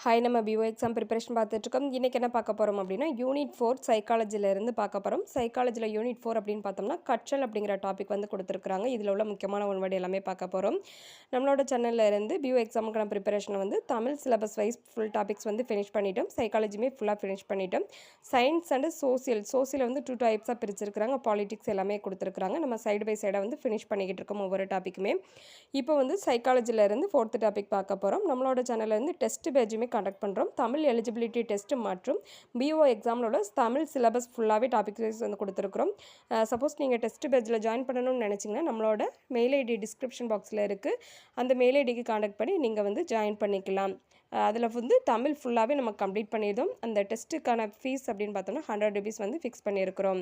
Hi, நம்ம PO exam preparation பார்த்துட்ருக்கோம். இன்றைக்கி என்ன பார்க்க போகிறோம் அப்படின்னா, யூனிட் 4 சைக்காலஜிலேருந்து பார்க்க போகிறோம். சைக்காலஜியில் யூனிட் 4 அப்படின்னு பார்த்தோம்னா, கற்றல் அப்படிங்கிற டாபிக் வந்து கொடுத்துருக்குறாங்க. இதில் உள்ள முக்கியமான ஒன்வேர்டு எல்லாமே பார்க்க போகிறோம். நம்மளோட சேனலில் இருந்து பிஓ எக்ஸாமுக்கான ப்ரிப்பரேஷனை வந்து Tamil syllabus wise full topics வந்து ஃபினிஷ் பண்ணிட்டோம். சைக்காலஜியுமே ஃபுல்லாக ஃபினிஷ் பண்ணிட்டோம். சயின்ஸ் அண்டு சோசியல் வந்து 2 டைப்ஸாக பிரிச்சிருக்கிறாங்க. பாலிட்டிக்ஸ் எல்லாமே கொடுத்துருக்குறாங்க. நம்ம சைடு பை சைடாக வந்து ஃபினிஷ் பண்ணிக்கிட்டு இருக்கோம் ஒவ்வொரு டாப்பிக்குமே. இப்போ வந்து சைக்காலஜிலேருந்து 4th டாபிக் பார்க்க போகிறோம். நம்மளோட சேனல்லேருந்து டெஸ்ட் பேஜுமே கண்டக்ட் பண்ணுறோம். தமிழ் எலிஜிபிலிட்டி டெஸ்ட் மற்றும் பிஓ எக்ஸாமில் உள்ள தமிழ் சிலபஸ் ஃபுல்லாகவே டாபிக் வைஸ் வந்து கொடுத்துருக்குறோம். சப்போஸ் நீங்கள் டெஸ்ட் பேஜில் ஜாயின் பண்ணணும்னு நினச்சிங்கன்னா நம்மளோட மெயில் ஐடி டிஸ்கிரிப்ஷன் பாக்ஸில் இருக்குது. அந்த மெயில் ஐடிக்கு காண்டக்ட் பண்ணி நீங்கள் வந்து ஜாயின் பண்ணிக்கலாம். அதில் வந்து தமிழ் ஃபுல்லாகவே நம்ம கம்ப்ளீட் பண்ணியிருந்தோம். அந்த டெஸ்ட்டுக்கான ஃபீஸ் அப்படின்னு பார்த்தோம்னா 100 ருபீஸ் வந்து ஃபிக்ஸ் பண்ணியிருக்கிறோம்.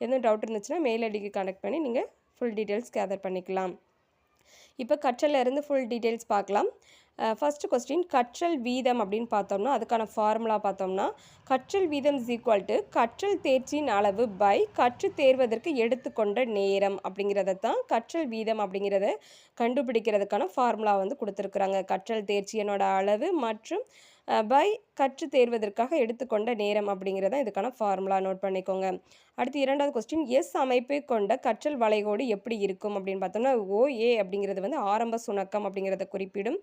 எதுவும் டவுட் இருந்துச்சுன்னா மெயில் ஐடிக்கு காண்டக்ட் பண்ணி நீங்கள் ஃபுல் டீட்டெயில்ஸ் கேதர் பண்ணிக்கலாம். இப்போ கற்றலில் இருந்து ஃபுல் டீட்டெயில்ஸ் பார்க்கலாம். ஃபஸ்ட்டு கொஸ்டின், கற்றல் வீதம் அப்படின்னு பார்த்தோம்னா அதுக்கான ஃபார்முலா பார்த்தோம்னா, கற்றல் வீதம் இஸ் ஈக்குவல் டு கற்றல் தேர்ச்சியின் அளவு பை கற்று தேர்வதற்கு எடுத்துக்கொண்ட நேரம் அப்படிங்கிறத தான் கற்றல் வீதம் அப்படிங்கிறத கண்டுபிடிக்கிறதுக்கான ஃபார்முலா வந்து கொடுத்துருக்குறாங்க. கற்றல் தேர்ச்சியினோட அளவு மற்றும் பை கற்று தேர்வதற்காக எடுத்துக்கொண்ட நேரம் அப்படிங்கிறத இதுக்கான ஃபார்முலா நோட் பண்ணிக்கோங்க. அடுத்து இரண்டாவது கொஸ்டின், எஸ் அமைப்பை கொண்ட கற்றல் வளைகோடு எப்படி இருக்கும் அப்படின்னு பார்த்தோம்னா, OA அப்படிங்கிறது வந்து ஆரம்ப சுணக்கம் அப்படிங்கிறத குறிப்பிடும்.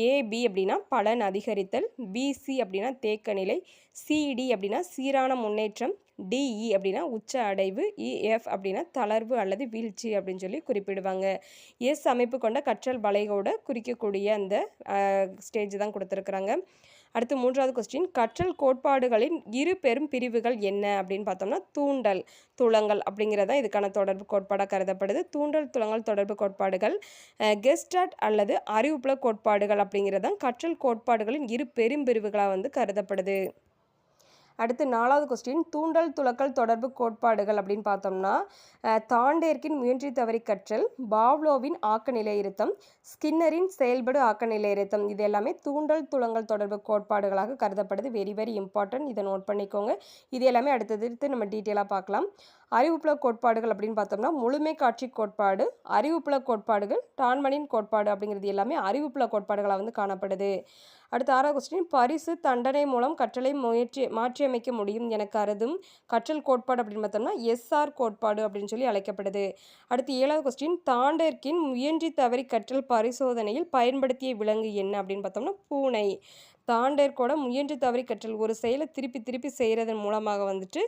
AB அப்படின்னா பலன் அதிகரித்தல், BC அப்படின்னா தேக்க நிலை, CD அப்படின்னா சீரான முன்னேற்றம், DE அப்படின்னா உச்ச அடைவு, EF அப்படின்னா தளர்வு அல்லது வீழ்ச்சி அப்படின்னு சொல்லி குறிப்பிடுவாங்க. எஸ் அமைப்பு கொண்ட கற்றல் வளைகோடு குறிக்கக்கூடிய அந்த ஸ்டேஜ் தான் கொடுத்துருக்குறாங்க. அடுத்து மூன்றாவது கொஸ்டின், கற்றல் கோட்பாடுகளின் இரு பெரும் பிரிவுகள் என்ன அப்படின்னு பார்த்தோம்னா, தூண்டல் துலங்கல் அப்படிங்கிறதா இதுக்கான தொடர்பு கோட்பாடாக கருதப்படுது. தூண்டல் துலங்கல் தொடர்பு கோட்பாடுகள், கெஸ்டார்ட் அல்லது அறிவுப்புல கோட்பாடுகள் அப்படிங்கிறதான் கற்றல் கோட்பாடுகளின் இரு பெரும் பிரிவுகளாக வந்து கருதப்படுது. அடுத்து நாலாவது கொஸ்டின், தூண்டல் துலக்கல் தொடர்பு கோட்பாடுகள் அப்படின்னு பார்த்தோம்னா, தாண்டேர்க்கின் முயற்சி தவறி கற்றல், பாவ்லோவின் ஆக்க நிலையிருத்தம், ஸ்கின்னரின் செயல்படு ஆக்க நிலையிருத்தம், இது எல்லாமே தூண்டல் துலங்கல் தொடர்பு கோட்பாடுகளாக கருதப்படுது. வெரி வெரி இம்பார்ட்டன்ட், இதை நோட் பண்ணிக்கோங்க. இது எல்லாமே அடுத்தடுத்து நம்ம டீட்டெயிலாக பார்க்கலாம். அறிவுப்புல கோட்பாடுகள் அப்படின்னு பார்த்தோம்னா, முழுமை காட்சி கோட்பாடு, அறிவுப்புல கோட்பாடுகள், டான்மனின் கோட்பாடு அப்படிங்கிறது எல்லாமே அறிவுப்புல கோட்பாடுகளாக வந்து காணப்படுது. அடுத்த ஆறாவது கொஸ்டின், பரிசு தண்டனை மூலம் கற்றலை மாற்றியமைக்க முடியும் என கருதும் கற்றல் கோட்பாடு அப்படின்னு பார்த்தோம்னா SR கோட்பாடு அப்படின்னு சொல்லி அழைக்கப்படுது. அடுத்து ஏழாவது கொஸ்டின், தாண்டேர்க்கின் முயன்றி தவறி கற்றல் பரிசோதனையில் பயன்படுத்திய விலங்கு என்ன அப்படின்னு பார்த்தோம்னா பூனை. தாண்டேர்க்கோட முயன்று தவறி கற்றல், ஒரு செயலை திருப்பி செய்கிறதன் மூலமாக வந்துட்டு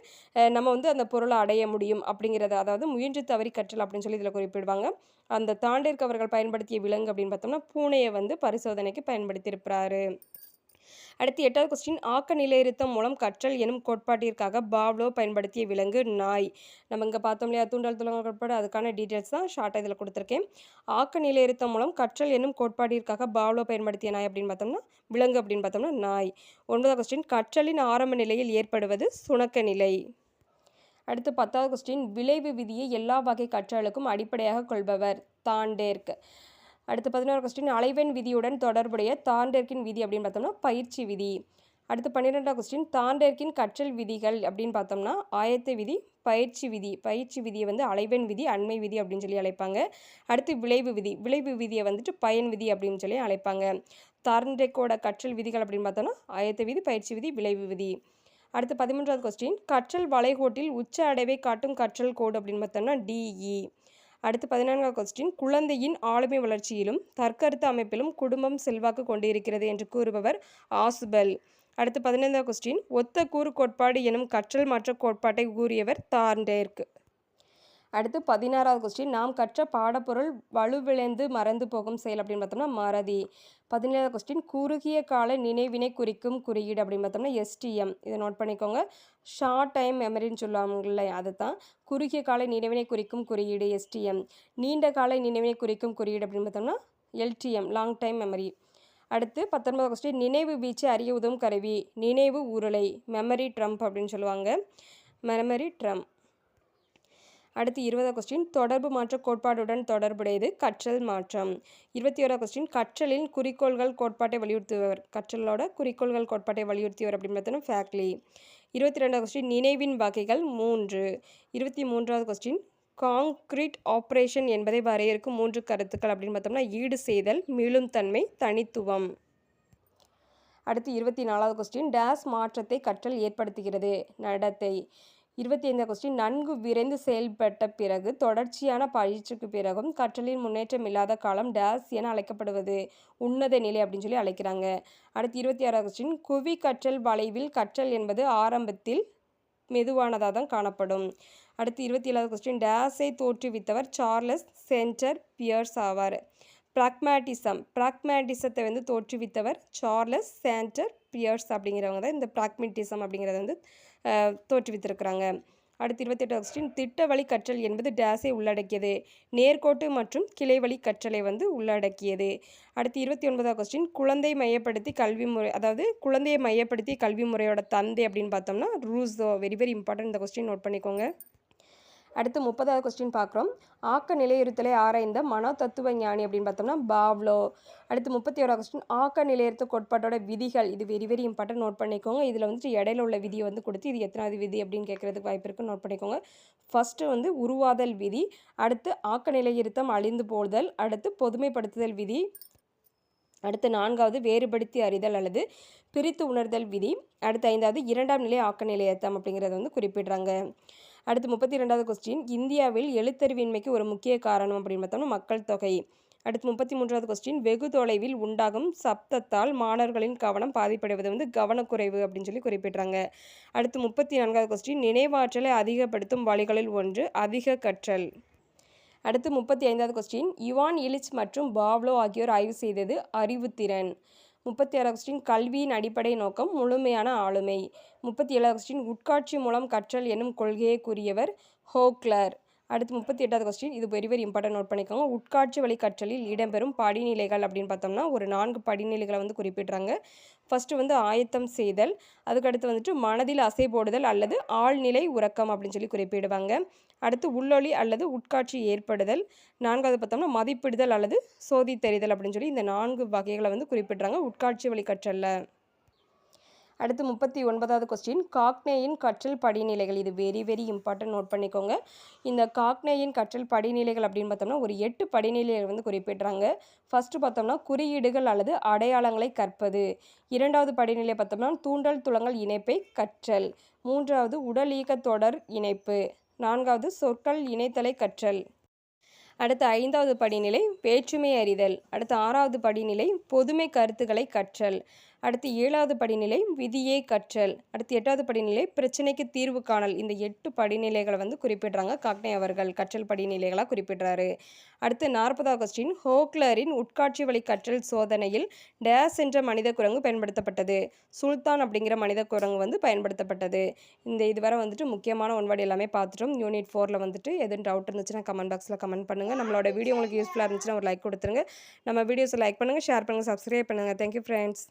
நம்ம வந்து அந்த பொருளை அடைய முடியும் அப்படிங்கிறது, அதாவது முயன்று தவறி கற்றல் அப்படின்னு சொல்லி இதில் குறிப்பிடுவாங்க. அந்த தாண்டேர்க்கு அவர்கள் பயன்படுத்திய விலங்கு அப்படின்னு பார்த்தோம்னா பூனையை வந்து பரிசோதனைக்கு பயன்படுத்தியிருக்கிறாரு. அடுத்து எட்டாவது கொஸ்டின், ஆக்க நிலையிருத்தம் மூலம் கற்றல் எனும் கோட்பாட்டிற்காக பாவ்லோ பயன்படுத்திய விலங்கு நாய். நம்ம இங்கே பார்த்தோம் இல்லையா தூண்டல் துலங்கல் கோட்பாடு, அதுக்கான டீட்டெயில்ஸ் தான் ஷார்ட்டாக இதில் கொடுத்துருக்கேன். ஆக்க நிலையிருத்தம் மூலம் கற்றல் எனும் கோட்பாட்டிற்காக பாவ்லோ பயன்படுத்திய நாய் அப்படின்னு பார்த்தோம்னா விலங்கு அப்படின்னு பார்த்தோம்னா நாய். 9வது கொஸ்டின், கற்றலின் ஆரம்ப நிலையில் ஏற்படுவது சுணக்க நிலை. அடுத்து 10வது கொஸ்டின், விளைவு விதியை எல்லா வகை கற்றலுக்கும் அடிப்படையாக கொள்பவர் தாண்டேர்க். அடுத்து 11வது கொஸ்டின், அலைவெண் விதியுடன் தொடர்புடைய தாண்டேர்க்கின் விதி அப்படின்னு பார்த்தோம்னா பயிற்சி விதி. அடுத்து 12வது கொஸ்டின், தாண்டேர்க்கின் கற்றல் விதிகள் அப்படின்னு பார்த்தோம்னா ஆயத்த விதி, பயிற்சி விதி. பயிற்சி விதியை வந்து அலைவெண் விதி, அண்மை விதி அப்படின்னு சொல்லி அழைப்பாங்க. அடுத்து விளைவு விதியை வந்துட்டு பயன் விதி அப்படின்னு சொல்லி அழைப்பாங்க. தாண்டேர்க்கோட கற்றல் விதிகள் அப்படின்னு பார்த்தோம்னா ஆயத்த விதி, பயிற்சி விதி, விளைவு விதி. அடுத்து 13வது கொஸ்டின், கற்றல் வளைகோட்டில் உச்ச அடைவை காட்டும் கற்றல் கோடு அப்படின்னு பார்த்தோம்னா DE. அடுத்து 14வது கொஸ்டின், குழந்தையின் ஆளுமை வளர்ச்சியிலும் தற்கருத்து அமைப்பிலும் குடும்பம் செல்வாக்கு கொண்டிருக்கிறது என்று கூறுபவர் ஆசுபெல். அடுத்து 15வது கொஸ்டின், ஒத்த கூறு கோட்பாடு எனும் கற்றல் மாற்ற கோட்பாட்டை கூறியவர் தாண்டேர்க். அடுத்து 16வது கொஸ்டின், நாம் கற்ற பாடப்பொருள் வலுவிழந்து மறந்து போகும் செயல் அப்படின்னு பார்த்தோம்னா மறதி. 17வது கொஸ்டின், குறுகிய கால நினைவினை குறிக்கும் குறியீடு அப்படின்னு பார்த்தோம்னா STM. இதை நோட் பண்ணிக்கோங்க. ஷார்ட் டைம் மெமரின்னு சொல்லுவாங்கல்ல, அது தான் குறுகிய கால நினைவினை குறிக்கும் குறியீடு STM. நீண்ட கால நினைவினை குறிக்கும் குறியீடு அப்படின்னு பார்த்தோம்னா LTM, லாங் டைம் மெமரி. அடுத்து 19வது கொஸ்டின், நினைவு வீச்சு அறிய உதவும் கருவி நினைவு உருளை, மெமரி ட்ரம்ப் அப்படின்னு சொல்லுவாங்க, மெமரி ட்ரம். அடுத்து 20வது கொஸ்டின், தொடர்பு மாற்ற கோட்பாடுடன் தொடர்புடையது கற்றல் மாற்றம். 21வது கொஸ்டின், கற்றலின் குறிக்கோள்கள் கோட்பாட்டை வலியுறுத்துவர், கற்றலோட குறிக்கோள்கள் கோட்பாட்டை வலியுறுத்தியவர் அப்படின்னு பார்த்தோன்னா ஃபேக்லி. 22வது கொஸ்டின், நினைவின் வகைகள் 3. 23வது கொஸ்டின், காங்க்ரீட் ஆப்ரேஷன் என்பதை வரையறுக்கும் 3 கருத்துக்கள் அப்படின்னு பார்த்தோம்னா ஈடு செய்தல், மீளும் தன்மை, தனித்துவம். அடுத்து 24வது கொஸ்டின் டேஸ் மாற்றத்தை கற்றல் ஏற்படுத்துகிறது. நடத்தை. 25வது கொஸ்டின் நன்கு விரைந்து செயல்பட்ட பிறகு தொடர்ச்சியான பயிற்சிக்கு பிறகும் கற்றலின் முன்னேற்றம் இல்லாத காலம் டேஸ் என அழைக்கப்படுவது. உன்னத நிலை அப்படின்னு சொல்லி அழைக்கிறாங்க. அடுத்து 26வது கொஸ்டின் குவி கற்றல் வளைவில் கற்றல் என்பது ஆரம்பத்தில் மெதுவானதாக தான் காணப்படும். அடுத்து 27வது கொஸ்டின் டேஸை தோற்றுவித்தவர் சார்லஸ் சென்டர் பியர்ஸ் ஆவார். பிராக்மேட்டிசத்தை வந்து தோற்றுவித்தவர் சார்லஸ் சென்டர் பியர்ஸ் அப்படிங்கிறவங்க தான் இந்த பிராக்மெட்டிசம் அப்படிங்கிறத வந்து தோற்றுவித்திருக்கிறாங்க. அடுத்து 28வது கொஸ்டின் திட்ட வழி கற்றல் என்பது டேஸை உள்ளடக்கியது. நேர்கோட்டு மற்றும் கிளை வழி கற்றலை வந்து உள்ளடக்கியது. அடுத்து 29வது கொஸ்டின் குழந்தையை மையப்படுத்தி கல்வி முறையோட தந்தை அப்படின்னு பார்த்தோம்னா ரூசோ. வெரி வெரி இம்பார்ட்டன்ட், இந்த கொஸ்டின் நோட் பண்ணிக்கோங்க. அடுத்து 30வது கொஸ்டின் பார்க்குறோம். ஆக்க நிலையுறுத்தலை ஆராய்ந்த மனோ தத்துவ ஞானி அப்படின்னு பார்த்தோம்னா பாவ்லோ. அடுத்து 31வது கொஸ்டின் ஆக்க நிலையுறுத்த கோட்பாட்டோட விதிகள். இது வெரி வெரி இம்பார்ட்டன்ட், நோட் பண்ணிக்கோங்க. இதில் வந்துட்டு இடையில உள்ள விதியை வந்து கொடுத்து இது எத்தனாவது விதி அப்படின்னு கேட்குறதுக்கு வாய்ப்பு இருக்குது, நோட் பண்ணிக்கோங்க. ஃபஸ்ட்டு வந்து உருவாதல் விதி, அடுத்து ஆக்க நிலையுறுத்தம் அழிந்து போதல், அடுத்து பொதுமைப்படுத்துதல் விதி, அடுத்து 4வது வேறுபடுத்தி அறிதல் அல்லது பிரித்து உணர்தல் விதி, அடுத்து 5வது 2ஆம் நிலை ஆக்க நிலையத்தம் அப்படிங்கிறத வந்து குறிப்பிடுறாங்க. அடுத்து 32வது கொஸ்டின் இந்தியாவில் எழுத்தறிவின்மைக்கு ஒரு முக்கிய காரணம் அப்படின்னு பார்த்தோம்னா மக்கள் தொகை. அடுத்து 33வது கொஸ்டின் வெகு தொலைவில் உண்டாகும் சப்தத்தால் மாணவர்களின் கவனம் பாதிப்படைவது வந்து கவனக்குறைவு அப்படின்னு சொல்லி குறிப்பிடுறாங்க. அடுத்து 34வது கொஸ்டின் நினைவாற்றலை அதிகப்படுத்தும் வழிகளில் ஒன்று அதிக கற்றல். அடுத்து 35வது கொஸ்டின் இவான் இலிச் மற்றும் பாவ்லோ ஆகியோர் ஆய்வு செய்தது அறிவுத்திறன். 36வது கொஸ்டின் கல்வியின் அடிப்படை நோக்கம் முழுமையான ஆளுமை. 37வது கொஸ்டின் உட்காட்சி மூலம் கற்றல் என்னும் கொள்கையை கூறியவர் ஹோக்லர். அடுத்து 38வது கொஸ்டின் இது வெரி வெரி இம்பார்ட்டன்ட், நோட் பண்ணிக்கோங்க. உட்காட்சி வழி கற்றலில் இடம்பெறும் படிநிலைகள் அப்படின்னு பார்த்தோம்னா ஒரு 4 படிநிலைகளை வந்து குறிப்பிடுறாங்க. ஃபஸ்ட்டு வந்து ஆயத்தம் செய்தல், அதுக்கடுத்து வந்துட்டு மனதில் அசை போடுதல் அல்லது ஆழ்நிலை உறக்கம் அப்படின்னு சொல்லி குறிப்பிடுவாங்க. அடுத்து உள்ளொளி அல்லது உட்காட்சி ஏற்படுதல், 4வது பார்த்தோம்னா மதிப்பிடுதல் அல்லது சோதித்தறிதல் அப்படின்னு சொல்லி இந்த 4 வகைகளை வந்து குறிப்பிடுறாங்க உட்காட்சி வழி கற்றலில். அடுத்து 39வது கொஸ்டின் காக்னேயின் கற்றல் படிநிலைகள். இது வெரி வெரி இம்பார்ட்டன்ட், நோட் பண்ணிக்கோங்க. இந்த காக்னேயின் கற்றல் படிநிலைகள் அப்படின்னு பார்த்தோம்னா ஒரு 8 படிநிலைகள் வந்து குறிப்பிடுறாங்க. ஃபஸ்ட்டு பார்த்தோம்னா குறியீடுகள் அல்லது அடையாளங்களை கற்பது. 2வது படிநிலை பார்த்தோம்னா தூண்டல் துலங்கல் இணைப்பை கற்றல். 3வது உடல் இயக்க தொடர் இணைப்பு. 4வது சொற்கள் இணைத்தலை கற்றல். அடுத்து 5வது படிநிலை வேற்றுமை அறிதல். அடுத்து 6வது படிநிலை பொதுமை கருத்துக்களை கற்றல். அடுத்து 7வது படிநிலை விதியை கற்றல். அடுத்து 8வது படிநிலை பிரச்சனைக்கு தீர்வு காணல். இந்த 8 படிநிலைகளை வந்து குறிப்பிடுறாங்க காக்னே அவர்கள் கற்றல் படிநிலைகளாக குறிப்பிடுறாரு. அடுத்து 40வது கொஸ்டின் ஹோக்லரின் உட்காட்சி வழி கற்றல் சோதனையில் டேஸ் என்ற மனித குரங்கு பயன்படுத்தப்பட்டது. சுல்தான் அப்படிங்கிற மனித குரங்கு வந்து பயன்படுத்தப்பட்டது. இந்த இதுவரை வந்துட்டு முக்கியமான ஒன்வேர்டு எல்லாமே பார்த்துட்டோம். யூனிட் 4ல் வந்துட்டு எதுவும் டவுட் இருந்துச்சுன்னா கமெண்ட் பாக்ஸில் கமெண்ட் பண்ணுங்கள். நம்மளோட வீடியோ உங்களுக்கு யூஸ்ஃபுல்லாக இருந்துச்சுன்னா ஒரு லைக் கொடுத்துருங்க. நம்ம வீடியோஸை லைக் பண்ணுங்கள், ஷேர் பண்ணுங்கள், சப்ஸ்கிரைப் பண்ணுங்கள். Thank you friends.